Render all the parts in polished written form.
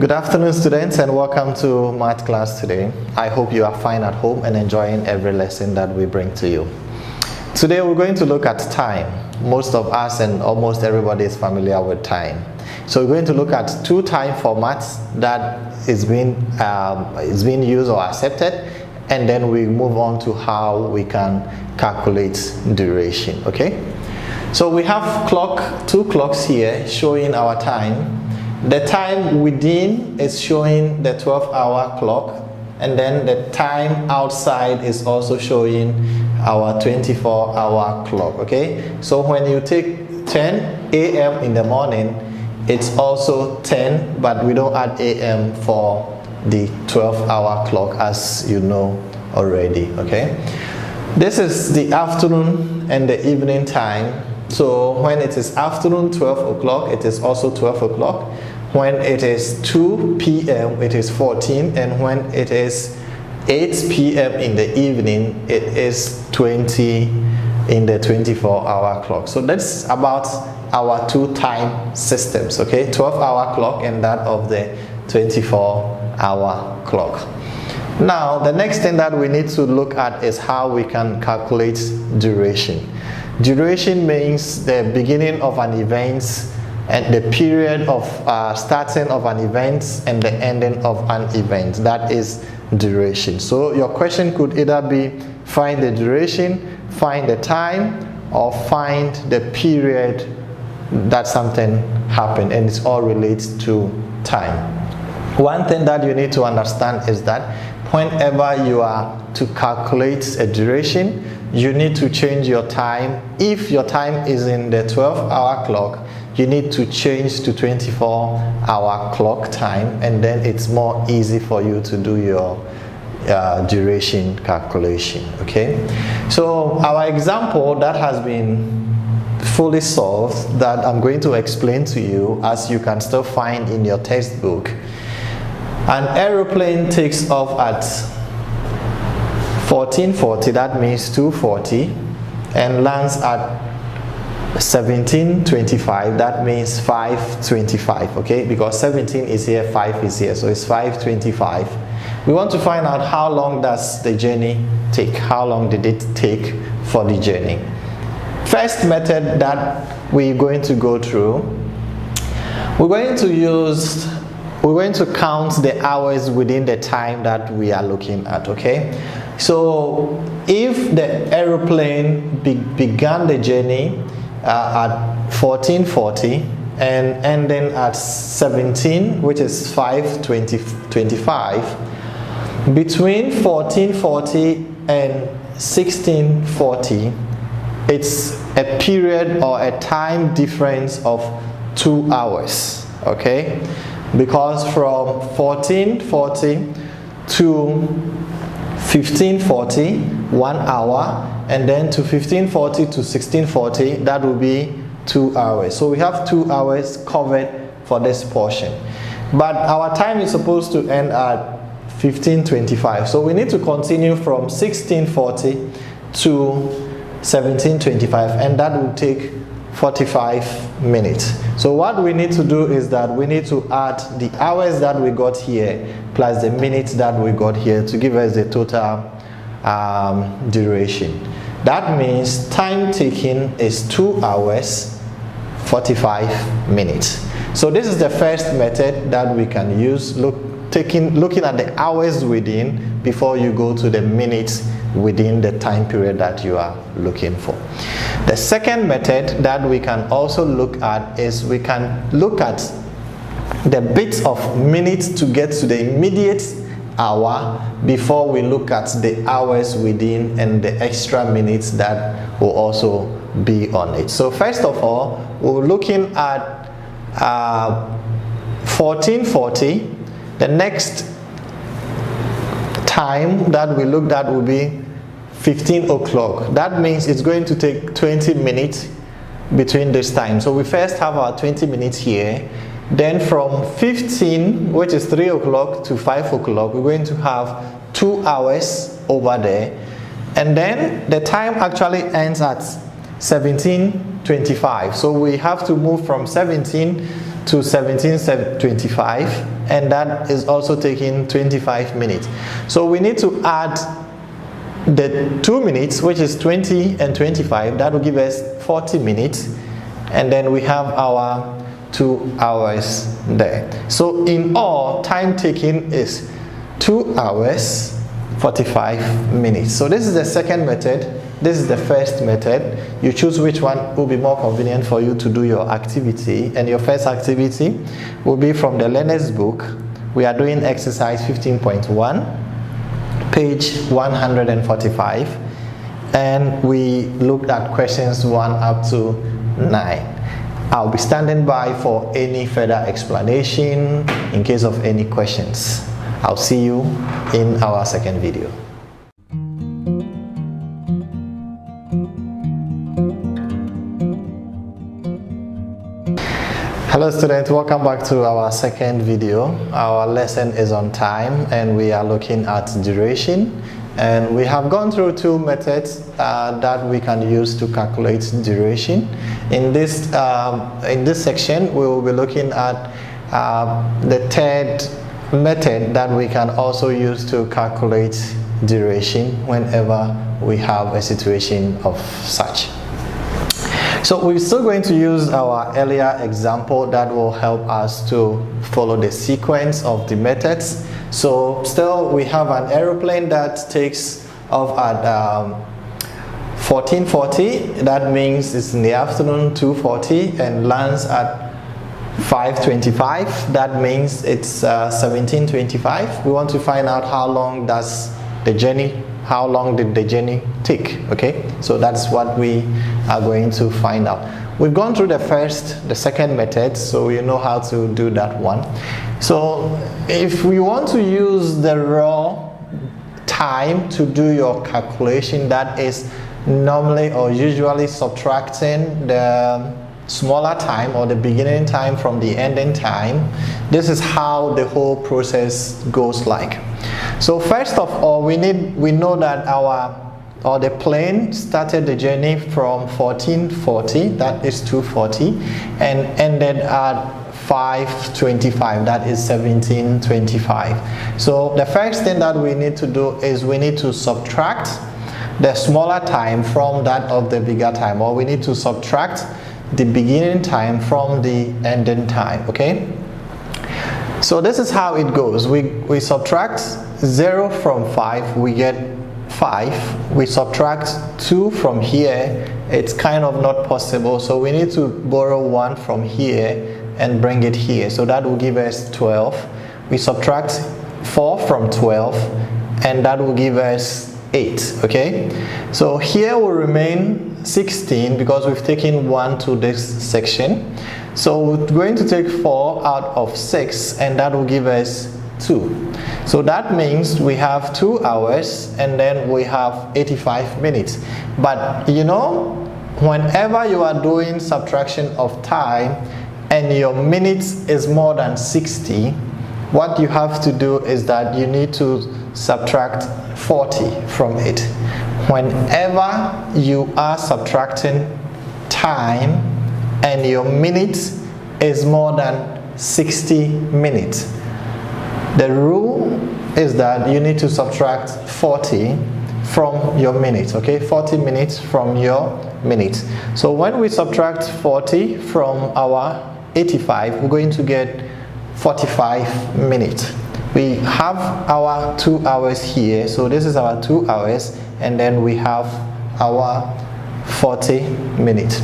Good afternoon, students, and welcome to math class today. I hope you are fine at home and enjoying every lesson that we bring to you. Today we're going to look at time. Most of us and almost everybody is familiar with time. So we're going to look at two time formats that is being used or accepted, and then we move on to how we can calculate duration. Okay? So we have two clocks here showing our time. The time within is showing the 12-hour clock, and then the time outside is also showing our 24-hour clock. Okay, so when you take 10 a.m. in the morning, it's also 10, but we don't add a.m. for the 12-hour clock, as you know already. Okay, this is the afternoon and the evening time. So when it is afternoon 12 o'clock, it is also 12 o'clock. When it is 2 p.m., it is 14, and when it is 8 p.m. in the evening, it is 20 in the 24-hour clock. So that's about our two time systems, okay? 12-hour clock and that of the 24-hour clock. Now, the next thing that we need to look at is how we can calculate duration. Duration means the beginning of an event and the period of starting of an event and the ending of an event. That is duration. So your question could either be find the duration, find the time, or find the period that something happened, and it's all related to time. One thing that you need to understand is that whenever you are to calculate a duration, you need to change your time. If your time is in the 12-hour clock, you need to change to 24-hour clock time, and then it's more easy for you to do your duration calculation. Okay, so our example that has been fully solved, that I'm going to explain to you, as you can still find in your textbook. An aeroplane takes off at 14:40, that means 2:40, and lands at 17:25, that means 5:25. Okay, because 17 is here, 5 is here, so it's 5:25. We want to find out how long does the journey take. How long did it take for the journey? First method that we're going to go through, we're going to count the hours within the time that we are looking at. Okay, so if the aeroplane began the journey at 14:40 and ending at 17, which is 5:25, between 14:40 and 16:40, it's a period or a time difference of 2 hours. Okay, because from 14:40 to 15:40, 1 hour, and then to 15:40 to 16:40, that will be 2 hours. So we have 2 hours covered for this portion, but our time is supposed to end at 15:25, so we need to continue from 16:40 to 17:25, and that will take 45 minutes. So what we need to do is that we need to add the hours that we got here plus the minutes that we got here to give us the total duration. That means time taken is 2 hours 45 minutes. So this is the first method that we can use, looking at the hours within before you go to the minutes within the time period that you are looking for. The second method that we can also look at is we can look at the bits of minutes to get to the immediate hour before we look at the hours within and the extra minutes that will also be on it. So first of all, we're looking at 14:40. The next time that we looked at will be 15 o'clock. That means it's going to take 20 minutes between this time. So we first have our 20 minutes here. Then from 15, which is 3 o'clock, to 5 o'clock, we're going to have 2 hours over there. And then the time actually ends at 17:25. So we have to move from 17 to 17:25, and that is also taking 25 minutes. So we need to add the 2 minutes, which is 20 and 25. That will give us 40 minutes, and then we have our 2 hours there. So in all, time taken is 2 hours 45 minutes. So this is the second method. This is the first method. You choose which one will be more convenient for you to do your activity. And your first activity will be from the learner's book. We are doing exercise 15.1, page 145. And we looked at questions 1 up to 9. I'll be standing by for any further explanation in case of any questions. I'll see you in our second video. Hello students, welcome back to our second video. Our lesson is on time and we are looking at duration, and we have gone through 2 methods that we can use to calculate duration. In this section we will be looking at the third method that we can also use to calculate duration whenever we have a situation of such. So we're still going to use our earlier example that will help us to follow the sequence of the methods. So still we have an aeroplane that takes off at 14:40. That means it's in the afternoon, 2:40, and lands at 5:25. That means it's 17:25. We want to find out how long does the journey, how long did the journey take, okay? So that's what we are going to find out. We've gone through the second method, so you know how to do that one. So if we want to use the raw time to do your calculation, that is normally or usually subtracting the smaller time or the beginning time from the ending time. This is how the whole process goes like. So first of all, we know that the plane started the journey from 14:40, that is 2:40, and ended at 5:25, that is 17:25. So the first thing that we need to do is we need to subtract the smaller time from that of the bigger time, or we need to subtract the beginning time from the ending time, okay? So this is how it goes. We subtract 0 from 5, we get 5. We subtract 2 from here, it's kind of not possible, so we need to borrow 1 from here and bring it here, so that will give us 12. We subtract 4 from 12, and that will give us 8, okay? So here will remain 16 because we've taken 1 to this section. So we're going to take 4 out of 6, and that will give us 2. So that means we have 2 hours and then we have 85 minutes. But you know, whenever you are doing subtraction of time and your minutes is more than 60, what you have to do is that you need to subtract 40 from it. Whenever you are subtracting time and your minutes is more than 60 minutes, the rule is that you need to subtract 40 from your minutes, okay? 40 minutes from your minutes. So when we subtract 40 from our 85, we're going to get 45 minutes. We have our 2 hours here, so this is our 2 hours, and then we have our 40 minutes.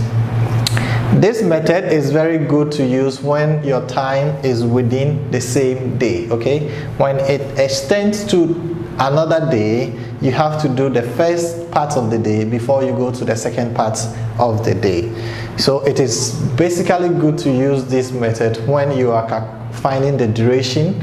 This method is very good to use when your time is within the same day, okay? When it extends to another day, you have to do the first part of the day before you go to the second part of the day. So it is basically good to use this method when you are finding the duration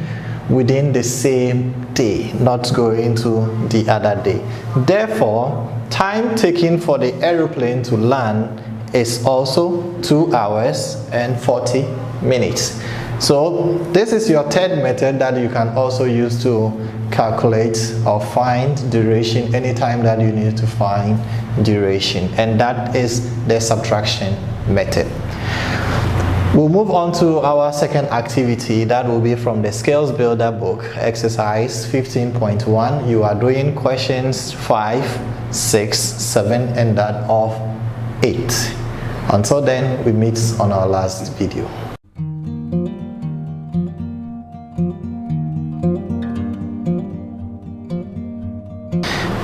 within the same day, not going to the other day. Therefore, time taken for the aeroplane to land is also 2 hours and 40 minutes. So this is your third method that you can also use to calculate or find duration anytime that you need to find duration, and that is the subtraction method. We'll move on to our second activity. That will be from the Scales Builder book, exercise 15.1. You are doing questions 5, 6, 7 and that of 8. Until then, we meet on our last video.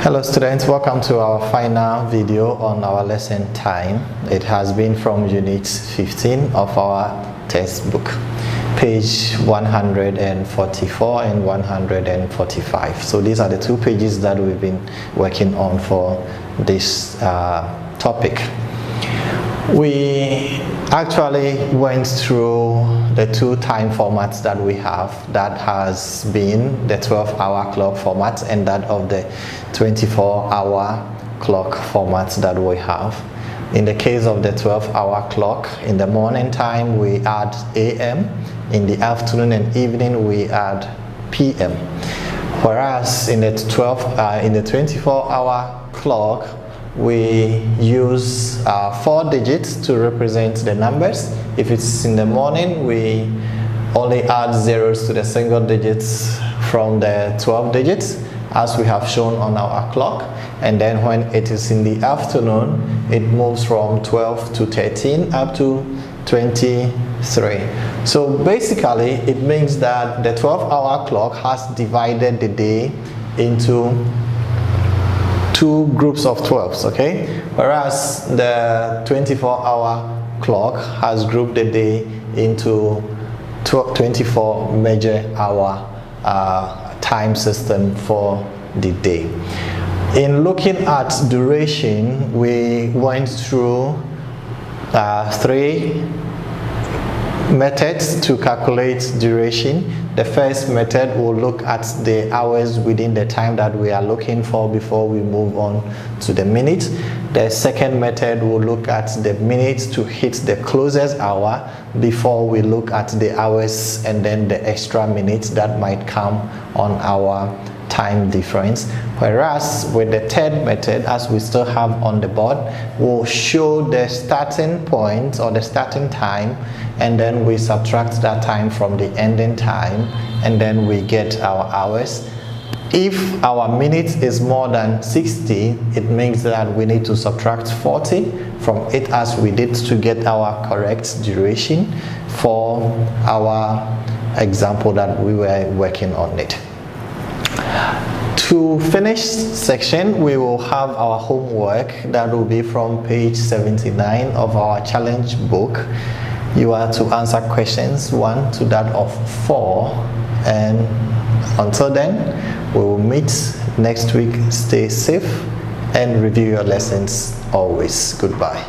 Hello students, welcome to our final video on our lesson time. It has been from unit 15 of our textbook, page 144 and 145. So these are the two pages that we've been working on for this topic. We actually went through the two time formats that we have. That has been the 12-hour clock format and that of the 24-hour clock format that we have. In the case of the 12-hour clock, in the morning time we add AM, in the afternoon and evening we add PM. Whereas in the 24-hour clock, we use 4 digits to represent the numbers. If it's in the morning, we only add zeros to the single digits from the 12 digits, as we have shown on our clock. And then when it is in the afternoon, it moves from 12 to 13 up to 23. So basically, it means that the 12-hour clock has divided the day into two groups of 12s, okay? Whereas the 24-hour clock has grouped the day into 24 major hour time system for the day. In looking at duration, we went through 3 methods to calculate duration. The first method will look at the hours within the time that we are looking for before we move on to the minutes. The second method will look at the minutes to hit the closest hour before we look at the hours and then the extra minutes that might come on our time difference. Whereas with the third method, as we still have on the board, we'll show the starting point or the starting time, and then we subtract that time from the ending time, and then we get our hours. If our minute is more than 60, it means that we need to subtract 40 from it, as we did, to get our correct duration for our example that we were working on it. To finish section, we will have our homework that will be from page 79 of our challenge book. You are to answer questions 1 to that of 4, and until then, we will meet next week. Stay safe and review your lessons always. Goodbye.